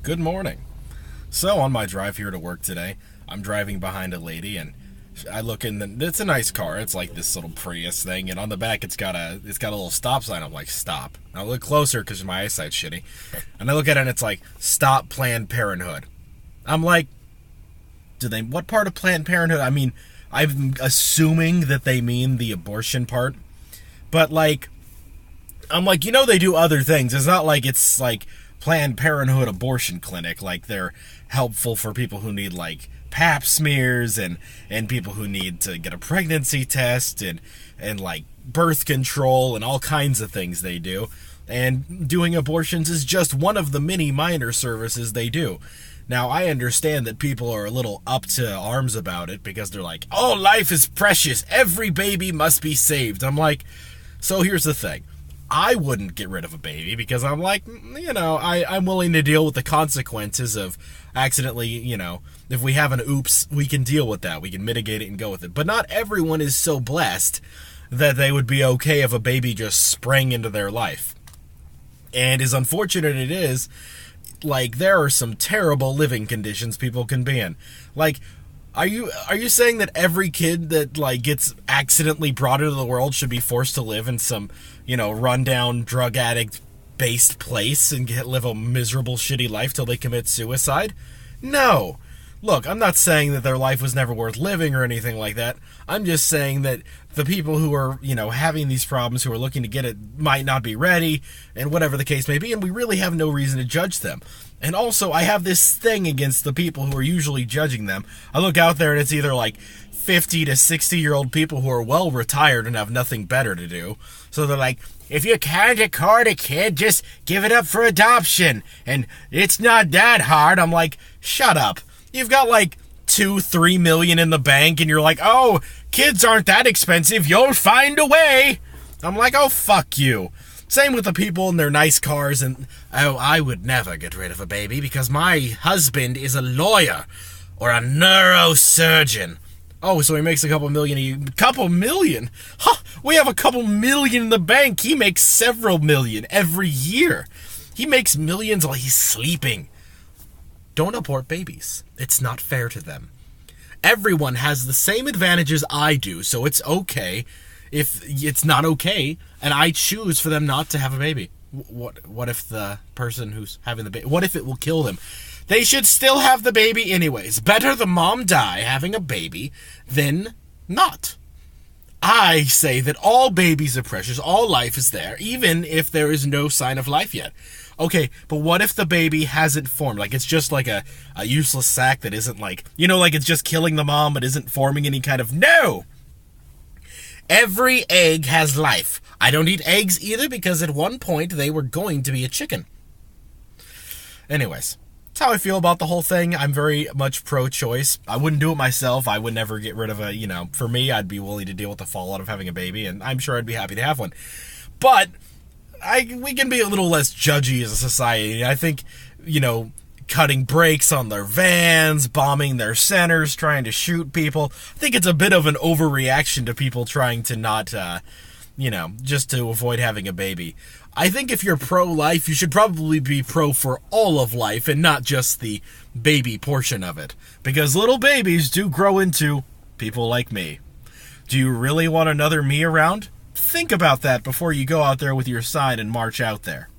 Good morning. So, on my drive here to work today, I'm driving behind a lady and I look in it's a nice car. It's like this little Prius thing, and on the back it's got a little stop sign. I'm like, stop. And I look closer because my eyesight's shitty. And I look at it and it's like, stop Planned Parenthood. I'm like, what part of Planned Parenthood? I mean, I'm assuming that they mean the abortion part. But like, I'm like, they do other things. It's not like it's like Planned Parenthood abortion clinic. Like, they're helpful for people who need like pap smears and people who need to get a pregnancy test and like birth control and all kinds of things they do. And doing abortions is just one of the many minor services they do. Now, I understand that people are a little up to arms about it because they're like, oh, life is precious. Every baby must be saved. I'm like, so here's the thing. I wouldn't get rid of a baby because I'm like, I'm willing to deal with the consequences of accidentally, if we have an oops, we can deal with that. We can mitigate it and go with it. But not everyone is so blessed that they would be okay if a baby just sprang into their life. And as unfortunate it is, like, there are some terrible living conditions people can be in. Like, are you saying that every kid that like gets accidentally brought into the world should be forced to live in some, rundown drug addict based place and live a miserable shitty life till they commit suicide? No. Look, I'm not saying that their life was never worth living or anything like that. I'm just saying that the people who are, having these problems, who are looking to get it, might not be ready, and whatever the case may be, and we really have no reason to judge them. And also, I have this thing against the people who are usually judging them. I look out there and it's either like 50 to 60-year-old people who are well retired and have nothing better to do. So they're like, if you can't afford a kid, just give it up for adoption. And it's not that hard. I'm like, shut up. You've got like 2-3 million in the bank and you're like, oh, kids aren't that expensive. You'll find a way. I'm like, oh, fuck you. Same with the people in their nice cars and, oh, I would never get rid of a baby because my husband is a lawyer or a neurosurgeon. Oh, so he makes a couple million? Couple million? Huh, we have a couple million in the bank. He makes several million every year. He makes millions while he's sleeping. Don't abort babies. It's not fair to them. Everyone has the same advantages I do, so it's okay if it's not okay, and I choose for them not to have a baby. What if the person who's having the baby, what if it will kill them? They should still have the baby anyways. Better the mom die having a baby than not. I say that all babies are precious, all life is there, even if there is no sign of life yet. Okay, but what if the baby hasn't formed? Like, it's just like a useless sac that isn't like, like it's just killing the mom but isn't forming any kind of... No! Every egg has life. I don't eat eggs either because at one point they were going to be a chicken. Anyways, that's how I feel about the whole thing. I'm very much pro-choice. I wouldn't do it myself. I would never get rid of for me, I'd be willing to deal with the fallout of having a baby, and I'm sure I'd be happy to have one. But we can be a little less judgy as a society. I think, cutting brakes on their vans, bombing their centers, trying to shoot people. I think it's a bit of an overreaction to people trying to not, just to avoid having a baby. I think if you're pro-life, you should probably be pro for all of life and not just the baby portion of it. Because little babies do grow into people like me. Do you really want another me around? Think about that before you go out there with your sign and march out there.